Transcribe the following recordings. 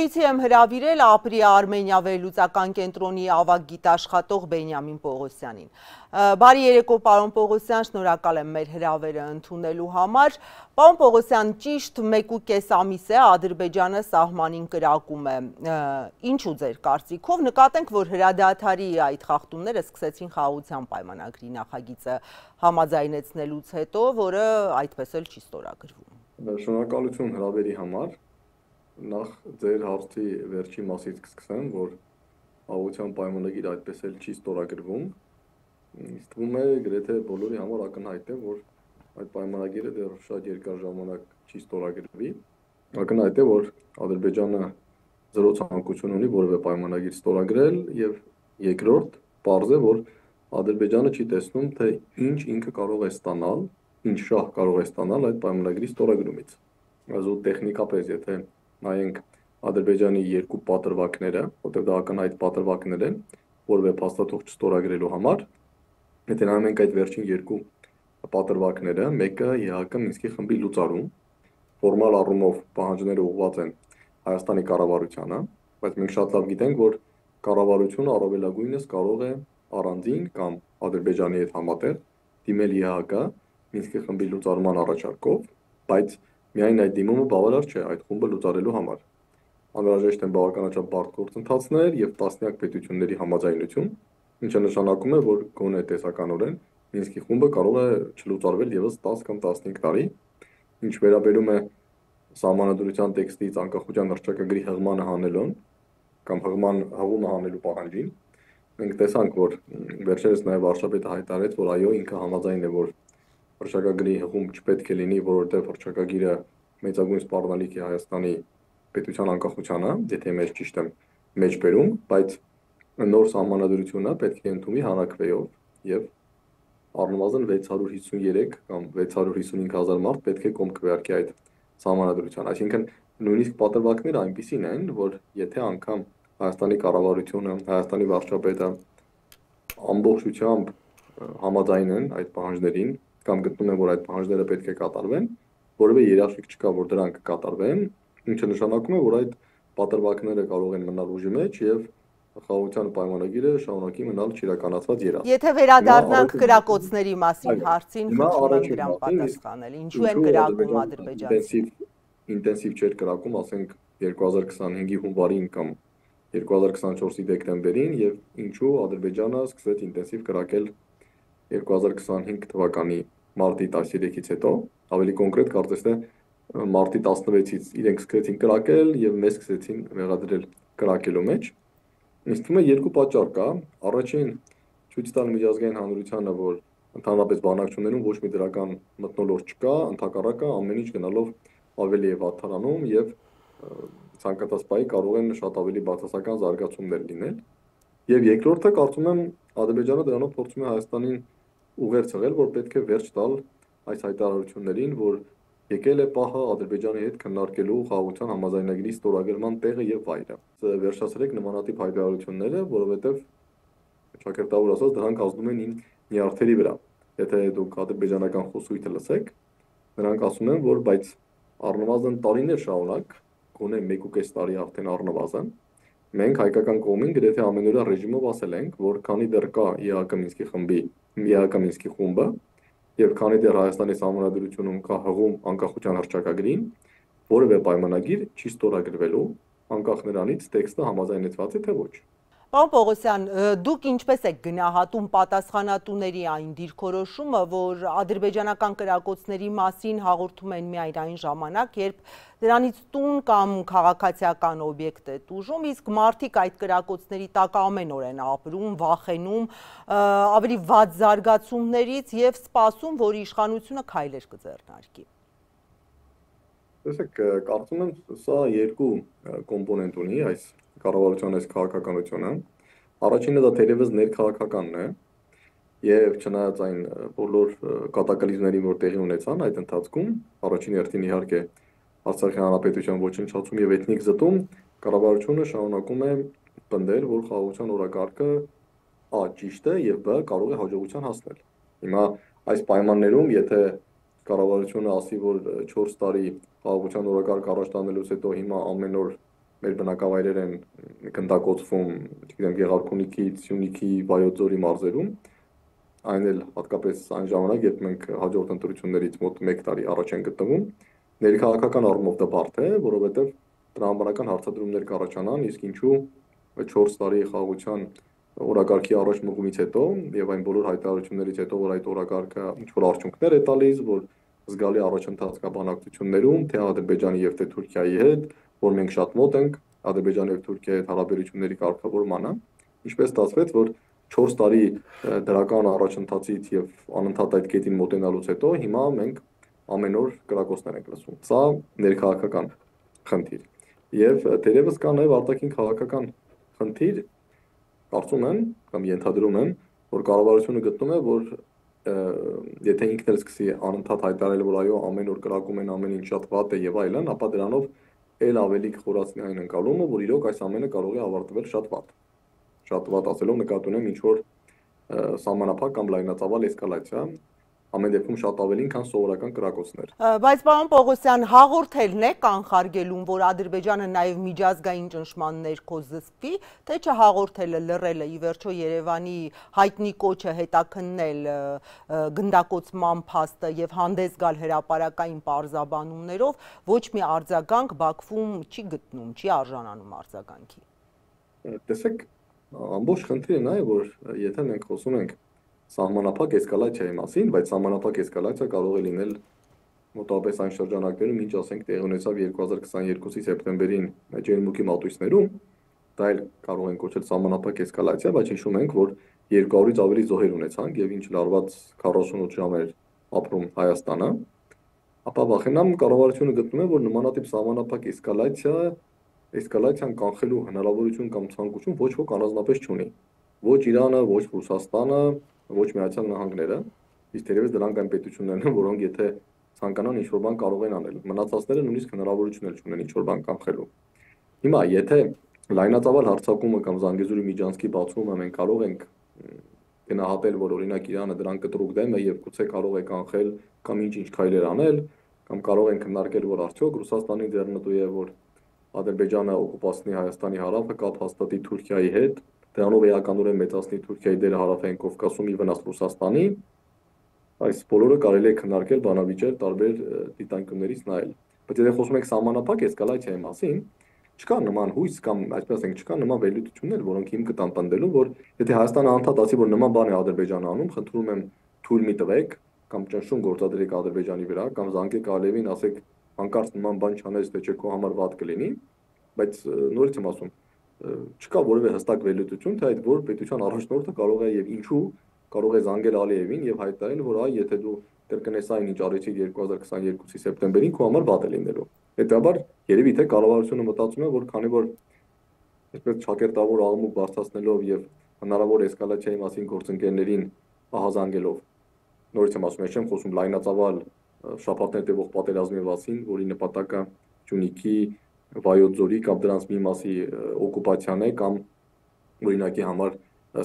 Շուշիից եմ հրավիրել ապրի Արմենիա վերլուծական կենտրոնի ավագ գիտաշխատող Բենյամին Պողոսյանին։ Բարի երեկո, պարոն Պողոսյան, շնորհակալ եմ մեր հրավերը ընդունելու համար։ Պարոն Պողոսյան, ճիշտ 1.5 ամիս է Ադրբեջանը սահմանին կրակում է։ Ինչու ձեր կարծիքով նկատենք, որ հրադադարի այդ խախտումները սկսեցին խաղաղության պայմանագրի նախագիծը համաձայնեցնելուց հետո, որը այդպես էլ չի ստորագրվում։ Շնորհակալություն հրավերի համար։ Նախ ձեր հարցի վերջի մասից կսկսեմ, որ խաղաղության պայմանագիրը այդպես էլ չի ստորագրվում։ Ինձ թվում է գրեթե բոլորի համար ակնհայտ է, որ այդ պայմանագիրը դեռ շատ երկար ժամանակ չի ստորագրվի։ Ակնհայտ է, որ Ադրբեջանը զրո ցանկություն ունի որևէ պայմանագիր ստորագրել, եւ երկրորդ, պարզ է, որ Ադրբեջանը չի տեսնում, թե ինչ ինքը կարող է ստանալ, ինչ շահ կարող է ստանալ այդ պայմանագրի ստորագրումից։ Ազու տեխնիկապես, եթե նայենք Ադրբեջանի երկու պատրվակները, որտեղ դա ակնհայտ պատրվակներ են, որևէ փաստաթուղթ չստորագրելու համար, եթե նայում ենք այդ վերջին երկու պատրվակները, մեկը ԵԱՀԿ Մինսկի խմբի լուծարում, ֆորմալ առումով պահանջները ուղղված են Հայաստանի կառավարությանը, բայց մենք շատ լավ գիտենք, որ կառավարությունը առավելագույնս կարող է առանձին կամ Ադրբեջանի հետ համատեղ դիմել ԵԱՀԿ Մինսկի խմբի լուծարման առաջարկով, բայց միայն այդ դիմումը բավարար չէ այդ խումբը լուծարելու համար։ Անհրաժեշտ են բավականաչափ բարդ գործընթացներ եւ տասնյակ պետությունների համաձայնություն, ինչը նշանակում է, որ գոնե տեսականորեն Մինսկի խումբը կարող է չլուծարվել եւս 10 կամ 15 տարի, ինչ վերաբերում է սահմանադրության տեքստից անկախության հռչակագրի հղմանը հանելուն կամ հղումը հանելու պահանջին։ Մենք տեսանք, որ վերջերս նաեւ վարչապետը հայտարարեց, որ այո, ինքը համաձայն է, որ հռչակագրի հղում չպետք է լինի, որովհետեւ հռչակագիրը մեծագույն սպառնալիք է Հայաստանի պետության անկախությանը, եթե մեջ ճիշտ եմ մեջ բերում, բայց նոր սահմանադրությունը պետք է ընդունի հանրաքվեով եւ առնվազն 653 կամ 655,000 մարդ պետք է կողմ քվեարկի այդ սահմանադրության։ Այսինքն նույնիսկ պատրվակները այնպիսին են, որ եթե անգամ Հայաստանի կառավարությունը, Հայաստանի վարչապետը ամբողջությամբ համաձայն են այդ պահանջներին կամ գտնում են, որ այդ պահանջները պետք է կատարվեն, որևէ երաշխիք չկա, որ դրանք կկատարվեն, ինչը նշանակում է, որ այդ պատրվակները կարող են մնալ ուժի մեջ եւ խաղաղության պայմանագիրը շարունակի մնալ չիրականացված երազ։ Եթե վերադառնանք կրակոցների մասին հարցին, խնդրում եմ դրան պատասխանել։ Ինչու են կրակում ադրբեջանցի։ Ինտենսիվ չէր կրակում, ասենք 2025-ի հունվարին կամ 2024-ի դեկտեմբերին եւ ինչու Ադրբեջանը սկսեց ինտենսիվ կրակել 2025 թվականի մարտի 13-ից հետո, ավելի կոնկրետ կարծես թե մարտի 16-ից իրենք սկսեցին կրակել եւ մեզ սկսեցին մեղադրել կրակելու մեջ։ Ինձ թվում է երկու պատճառ կա։ Առաջին ցույց տալ միջազգային հանրությանը, որ ընդհանրապես բանակցություններում ոչ մի դրական մթնոլորտ չկա, ընդհակառակը ամեն ինչ գնալով ավելի է վատթարանում եւ ցանկացած պահի կարող են շատ ավելի բացասական զարգացումներ լինել։ Եվ երկրորդը կարծում եմ Ադրբեջանը դրանով փորձում է Հայաստանին ուղերձ ցղել, որ պետք է վերջ տալ այս հայտարարություններին, որ եկել է պահը Ադրբեջանի հետ քննարկելու խաղաղության համաձայնագրի ստորագրման տեղը եւ վայրը։ Վերջացրեք նմանատիպ հայտարարությունները, որովհետեւ ճակերտավոր ասած դրանք ազդում են նյարդերի վրա։ Եթե դուք ադրբեջանական խոսույթը լսեք, նրանք ասում են, որ բայց առնվազն տարիներ շարունակ, գոնե 1.5 տարի արդեն առնվազն, մենք հայկական կողմին գրեթե ամենօրյա ռեժիմով ասել ենք, որ քանի դեռ կա ԵԱՀԿ Մինսկի խմբի, ԵԱՀԿ Մինսկի խումբը, եւ քանի դեռ Հայաստանի սահմանադրությունում կա հղում անկախության հռչակագրին, որևէ պայմանագիր չի ստորագրվելու, անկախ նրանից տեքստը համաձայնեցված է թե ոչ։ Պարոն Պողոսյան, դուք ինչպես եք գնահատում պատասխանատուների այն դիրքորոշումը, որ ադրբեջանական կրակոցների մասին հաղորդում են միայն այն ժամանակ, երբ դրանից տուն կամ քաղաքացիական օբյեկտ է տուժում, իսկ մարդիկ այդ կրակոցների տակ ամեն օր են ապրում, վախենում ավելի վատ զարգացումներից եւ սպասում, որ իշխանությունը քայլեր կձեռնարկի։ Տեսեք, կարծում եմ, սա երկու կոմպոնենտ ունի այս կառավարության այս քաղաքականությունը։ Առաջինը դա թերևս ներքաղաքականն է, եւ չնայած այն բոլոր կատակլիզմներին, որ տեղի ունեցան այդ ընթացքում, առաջին հերթին իհարկե Արցախի հանրապետության ոչնչացում եւ էթնիկ զտում, կառավարությունը շարունակում է պնդել, որ խաղաղության օրակարգը A ճիշտ է եւ B կարող է հաջողության հասնել։ Հիմա այս պայմաններում, եթե կառավարությունը ասի, որ 4 տարի խաղաղության օրակարգ առաջ տանելուց հետո հիմա ամեն օր մեր բնակավայրեր են գնդակոծվում, չգիտեմ, Գեղարքունիքից, Սյունիքի, Վայոց ձորի մարզերում, այն էլ հատկապես այն ժամանակ, երբ մենք հաջորդ ընտրություններից մոտ 1 տարի առաջ են գտնվում, ներքաղաքական առումով դա բարդ է, որովհետև տրամաբանական հարցադրումներ կառաջանան, իսկ ինչու 4 տարի խաղաղության օրակարգի առաջ մղումից հետո եւ այն բոլոր հայտարարություններից հետո, որ այդ օրակարգը ինչ-որ արդյունքներ է տալիս, որ զգալի առաջընթաց կա բանակցություններում, թե Ադրբեջանի եւ թե Թուրքիայի հետ, որ մենք շատ մոտ ենք Ադրբեջանի եւ Թուրքիայի հետ հարաբերությունների կարգավորմանը, ինչպես ստացվեց, որ 4 տարի դրական առաջընթացից եւ անընդհատ այդ կետին մոտենալուց հետո հիմա մենք ամեն օր կրակոցներ ենք լսում։ Սա ներքաղաքական խնդիր։ Եվ դերևս կա նաեւ արտաքին քաղաքական խնդիր, կարծում եմ կամ ենթադրում եմ, որ կառավարությունը գտնում է, որ եթե ինքն էլ սկսի անընդհատ հայտարարել, որ այո, ամեն օր կրակում են, ամեն ինչ շատ վատ է եւ այլն, ապա դրանով ել ավելի կխորացնի այն ընկալումը, որ իրոք այս ամենը կարող է ավարտվել շատ վատ։ Շատ վատ ասելով նկատի ունեմ ինչ որ սահմանափակ կամ լայնածավալ էսկալացիա, ամեն դեպքում շատ ավելին, քան սովորական կրակոցներ։ Բայց պարոն Պողոսյան, հաղորդելն է կանխարգելում, որ Ադրբեջանը նաև միջազգային ճնշման ներքո զսպվի, թե չհաղորդելը, լռելը, ի վերջո Երևանի հայտնի կոչը հետաքննել գնդակոծման փաստը եւ հանդես գալ հրապարակային պարզաբանումներով, ոչ մի արձագանք Բաքվում չի գտնում, չի արժանանում արձագանքի։ Տեսեք, ամբողջ խնդիրը նա է, որ եթե մենք խոսում ենք սահմանափակ էսկալացիայի մասին, բայց սահմանափակ էսկալացիա կարող է լինել մոտավորապես այն շրջանակներում, ինչ ասենք տեղի ունեցավ 2022-ի սեպտեմբերին Ջերմուկի մատույցներում, դա էլ կարող են կոչել սահմանափակ էսկալացիա, բայց հիշում ենք, որ 200-ից ավելի զոհեր ունեցանք եւ ինչ լարված 48 ժամ էր ապրում Հայաստանը, ապա վախենամ կառավարությունը գտնում է, որ նմանատիպ սահմանափակ էսկալացիան կանխելու հնարավորություն կամ ցանկություն ոչ ոք առանձնապես չունի։ Ոչ Իրանը, ոչ Ռուսաստանը, ոչ Միացյալ Նահանգները, իսկ թերևս դրանք այն պետություններն են, որոնք եթե ցանկանան ինչ-որ բան կարող են անել։ Մնացածները նույնիսկ հնարավորություն էլ չունեն ինչ-որ բան կանխելու։ Հիմա եթե լայնածավալ հարձակումը կամ Զանգեզուրի միջանցքի բացումը մենք կարող ենք գնահատել, որ օրինակ Իրանը դրան կտրուկ դեմ է եւ գուցե կարող է կանխել կամ ինչ-ինչ քայլեր անել, կամ կարող են քննարկել, որ արդյոք Ռուսաստանի ձեռնտու է, որ Ադրբեջանը օկուպացնի Հայաստանի հարավը, կապ հաստատի Թուրքիայի հետ, դրանով էականորեն մեծացնի Թուրքիայի դերը հարավային Կովկասում ի վնաս Ռուսաստանի, այս բոլորը կարելի է քննարկել, բանավիճել, տարբեր դիտանկյուններից նայել։ Բայց եթե խոսում ենք սահմանափակ էսկալացիայի մասին, չկա նման հույս կամ այսպես ասենք, չկա նման վերլուծություններ, որոնք հիմք կտան պնդելու, որ եթե Հայաստանը անդադ ասի, որ նման բան է Ադրբեջանը անում, խնդրում եմ թույլ մի տվեք կամ ճնշում գործադրեք Ադրբեջանի վրա կամ զանգեք Ալիևին, ասեք հանկարծ նման բան չանես, թե չէ քո համար վատ կլինի, բայց նորից եմ ասում, չկա որևէ հստակ վերլուծություն, թե այդ որ պետության առաջնորդը կարող է եւ ինչու կարող է զանգել Ալիևին եւ հայտարարել, որ այ եթե դու կրկնես այն ինչ արեցիր 2022-ի սեպտեմբերին, քո համար վատ է լինելու։ Հետաբար երևի թե կառավարությունը մտածում է, որ քանի որ այսպես ճակերտավոր աղմուկ բարձրացնելով եւ հնարավոր էսկալացիայի մասին գործընկերներին ահազանգելով, նորից եմ ասում, չեմ խոսում լայնածավալ շաբաթներ տևող պատերազմի մասին, որի նպատակը Սյունիքի, Վայոց ձորի կամ դրանց մի մասի օկուպացիան է կամ օրինակի համար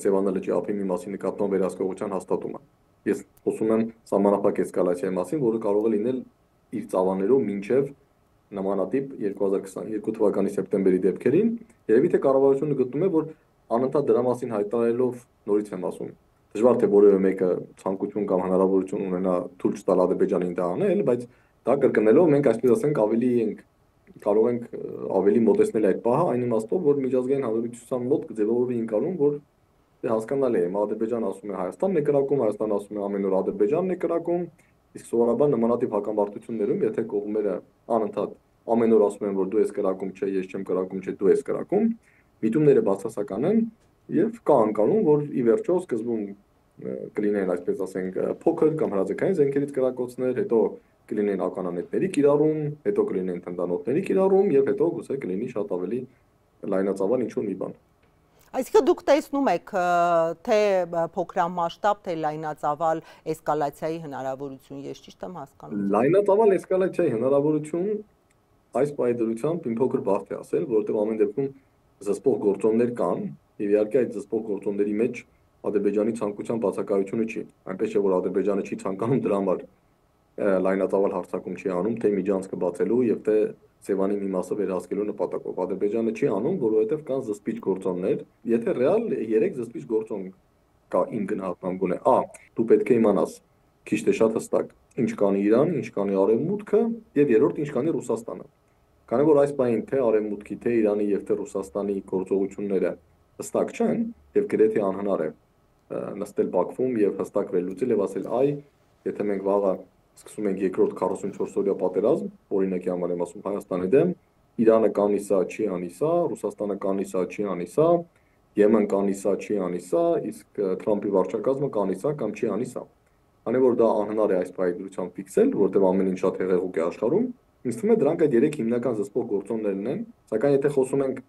Սևանա լճի ափի մի մասի նկատմամբ վերահսկողության հաստատումը։ Ես խոսում եմ սահմանափակ էսկալացիայի մասին, որը կարող է լինել իր ծավալներով մինչև նմանատիպ 2022 թվականի սեպտեմբերի դեպքերին, երևի թե կառավարությունը գտնում է, որ անընդհատ դրա մասին հայտարարելով, նորից եմ ասում, դժվար թե որևէ մեկը ցանկություն կամ հնարավորություն ունենա թույլ չտալ Ադրբեջանին դա անել, բայց դա կրկնելով մենք այսպես ասենք ավելի կարող ենք ավելի մոտեցնել այդ պահը այն իմաստով, որ միջազգային հանրապետության մոտ կձևավորվի ընկալում, որ հասկանալի է, Ադրբեջանը ասում է Հայաստանն է կրակում, Հայաստանը ասում է ամեն օր Ադրբեջանն է կրակում, իսկ սովորաբար նմանատիպ հակամարտություններում, եթե կողմերը անընդհատ ամեն օր ասում են, որ դու ես կրակում, չէ, ես չեմ կրակում, չէ, դու ես կրակում, միտումները բացասական են եւ կա անկանում, որ ի վերջո սկզբում կլինեն, այսպես ասենք, փոքր կամ հրաձգային զենքերից կրակոցներ, հետո կլինեն ականանետների կիրառում, հետո կլինեն թնդանոթների կիրառում եւ հետո գուցե կլինի շատ ավելի լայնածավալ ինչ-որ մի բան։ Այսինքն դուք տեսնում եք թե փոքրամասշտաբ, թե լայնածավալ էսկալացիայի հնարավորություն, ես ճիշտ եմ հասկանում։ Լայնածավալ էսկալացիայի հնարավորություն այս պայմանությամբ իմ փոքր բարդ է ասել, որովհետեւ ամեն դեպքում զսպող գործոններ կան եւ իհարկե այդ զսպող գործոնների մեջ Ադրբեջանի ցանկության բացակայությունը չի։ Այնպես չէ, որ Ադրբեջանը չի ցանկանում դրա համար լայնածավալ հարձակում չի անում, թե միջանցքը բացելու եւ թե Սևանի մի մասը վերահսկելու նպատակով։ Ադրբեջանը չի անում, որովհետև կան զսպիչ գործոններ։ Եթե ռեալ 3 զսպիչ գործոն կա իմ գնահատման գոնե։ Դու պետք է իմանաս քիչ թե շատ հստակ ինչ կանի Իրան, ինչ կանի Արևմուտքը եւ երրորդ ինչ կանի Ռուսաստանը։ Քանի որ այս բանին թե Արևմուտքի, թե Իրանի եւ թե Ռուսաստանի գործողությունները հստակ չեն եւ գրեթե անհնար է նստել Բաքվում եւ հստակ վերլուծել եւ ասել այ եթե մենք վաղը սկսում ենք երկրորդ 44-օրյա պատերազմ, օրինակի համար եմ ասում Հայաստանի դեմ, Իրանը կանի սա, չի անի սա, Ռուսաստանը կանի սա, չի անի սա, Եմեն կանի սա, չի անի սա, իսկ Թրամփի վարչակազմը կանի սա կամ չի անի սա։ Քանի որ դա անհնար է այս պայմանությամբ ֆիքսել, որտեղ ամեն ինչ շատ հեղեղուկ է աշխարհում, ինձ թվում է դրանք այդ 3 հիմնական զսպող գործոններն են, սակայն եթե խոսում ենք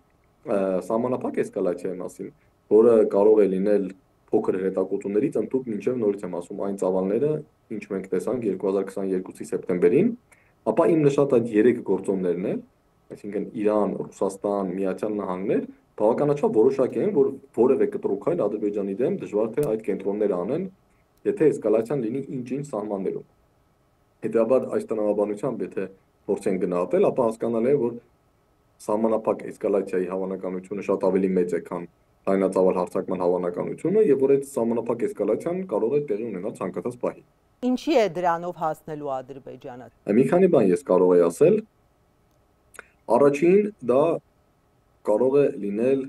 սահմանափակ էսկալացիայի մասին, որը կարող է լինել փոքր հետաքրքրություններից ընդհանուր մինչև նորից եմ ասում այն ծավալները, ինչ մենք տեսանք 2022-ի սեպտեմբերին, ապա իմ նշած այդ 3 գործոններն են, այսինքն Իրան, Ռուսաստան, Միացյալ Նահանգներ, բավականաչափ որոշակի են, որ որևէ կտրուկ այլ Ադրբեջանի դեմ դժվար թե այդ կենտրոնները անեն, եթե էսկալացիան լինի ինչ-ինչ սահմաններում։ Հետևաբար այս տնօրինությամբ եթե փորձեն գնահատել, ապա հասկանալի է, որ սահմանափակ էսկալացիայի հավանականությունը շատ ավելի մեծ է, քան լայնածավալ հարձակման հավանականությունը, եւ որ այդ սահմանափակ էսկալացիան կարող է տեղի ունենալ ցանկացած պահի։ Ինչի է դրանով հասնելու Ադրբեջանը։ Մի քանի բան ես կարող եմ ասել։ Առաջին դա կարող է լինել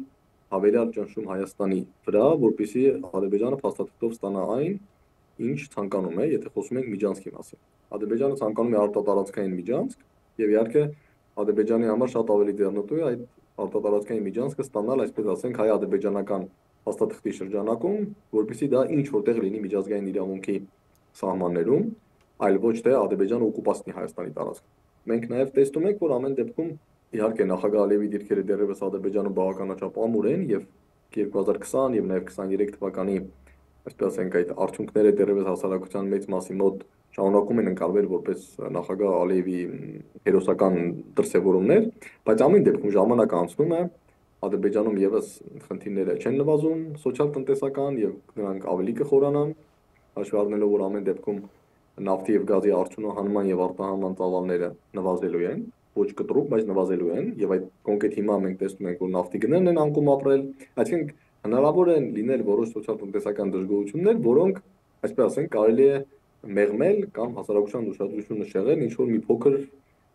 հավելյալ ճնշում Հայաստանի վրա, որպեսզի Ադրբեջանը փաստաթղթով ստանա այն, ինչ ցանկանում է, եթե խոսում ենք Միջանցքի մասին։ Ադրբեջանը ցանկանում է արտատարածքային Միջանցք եւ իհարկե Ադրբեջանի համար շատ ավելի դեռնտու է այդ արտատարածքային Միջանցքը ստանալ, այսպես ասենք, հայ-ադրբեջանական փաստաթղթի շրջանակում, որպեսզի դա ինչ որտեղ լինի միջազգային իրավունքի սահմաններում, այլ ոչ թե Ադրբեջանը օկուպացնի Հայաստանի տարածքը։ Մենք նաև տեսնում ենք, որ ամեն դեպքում իհարկե նախագահ Ալիևի դիրքերը դեռևս Ադրբեջանում բավականաչափ ամուր են եւ 2020 եւ նաև 23 թվականի, այսպես ասենք, այդ արդյունքները դեռևս հասարակության մեծ մասի մոտ շարունակում են ընկալվել որպես նախագահ Ալիևի հերոսական դրսևորումներ, բայց ամեն դեպքում ժամանակ անցնում է, Ադրբեջանում եւս խնդիրները չեն նվազում սոցիալ-տնտեսական եւ նրանք ավելի կխորանան, հաշվի առնելով որ ամեն դեպքում նավթի եւ գազի արդյունահանման եւ արտահանման ծավալները նվազելու են, ոչ կտրուկ, բայց նվազելու են եւ այդ կոնկրետ հիմա մենք տեսնում ենք որ նավթի գներն են անկում ապրել, այսինքն հնարավոր են լինել որոշ սոցիալ-տնտեսական դժգոհություններ, որոնք, այսպես ասենք, կարելի է մեղմել կամ հասարակության ուշադրությունը շեղել ինչ որ մի փոքր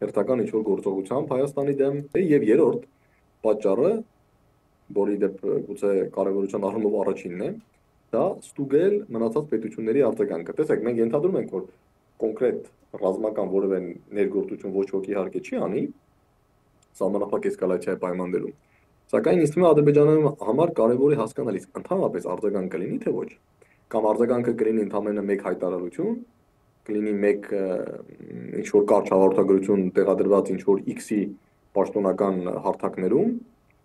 հերթական ինչ որ գործողությամբ Հայաստանի դեմ եւ երրորդ պատճառը, որի դեպ գուցե կարևորության առումով առաջինն է, դա ստուգել մնացած պետությունների արձագանքը։ Տեսեք, մենք ենթադրում ենք, որ կոնկրետ ռազմական որևէ ներգործություն ոչ ոք իհարկե չի անի սահմանափակ էսկալացիայի պայմաններում։ Սակայն ինձ թվում է Ադրբեջանի համար կարևոր է հասկանալ իսկ ընդհանրապես արձագանք կլինի թե ոչ։ Կամ արձագանքը կլինի ընդամենը մեկ հայտարարություն, կլինի մեկ ինչ որ կարճ հաղորդագրություն տեղադրված ինչ որ X-ի պաշտոնական հարթակներում,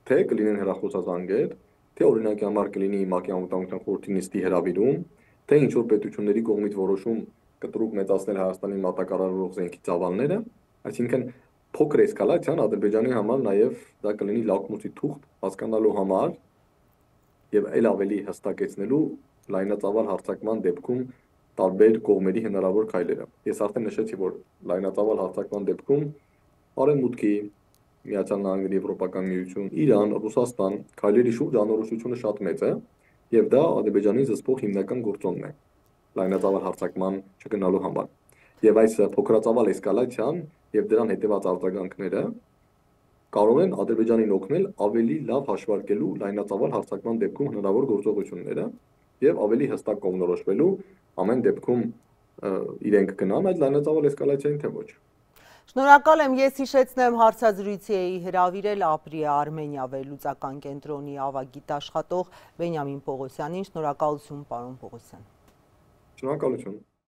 թե կլինեն հեռախոսազանգեր, թե օրինակի համար կլինի ՄԱԿ-ի անվտանգության խորհրդի նիստի հրավիրում, թե ինչ որ պետությունների կողմից որոշում կտրուկ մեծացնել Հայաստանի մատակարարող զենքի ծավալները, այսինքն փոքր էսկալացիան Ադրբեջանի համար նաև դա կլինի լակմուսի թուղթ հասկանալու համար եւ այլ ավելի հստակեցնելու լայնածավալ հարձակման դեպքում տարբեր կողմերի հնարավոր քայլերը։ Ես արդեն նշեցի, որ լայնածավալ հարձակման դեպքում Արևմուտքի, Միացյալ Նահանգների, Եվրոպական միություն, Իրան, Ռուսաստան քայլերի շուրջ անորոշությունը շատ մեծ է եւ դա Ադրբեջանի զսպող հիմնական գործոնն է լայնածավալ հարձակման չգնալու համար։ Եվ այս փոքրածավալ էսկալացիան եւ դրան հետեւած արձագանքները կարող են Ադրբեջանին օգնել ավելի լավ հաշվարկելու լայնածավալ հարձակման դեպքում հնարավոր գործողությունները եւ ավելի հստակ կողմնորոշվելու ամեն դեպքում իրենք գնան այդ լայնածավալ էսկալացիային թե ոչ։ Շնորհակալ եմ, ես հիշեցնեմ հարցազրույցի էի հրավիրել Ապրիա Արմենիա վերլուծական կենտրոնի ավագիտ աշխատող Բենյամին Պողոսյանին։ Շնորհակալություն, պարոն Պողոսյան։ Շնորհակալություն։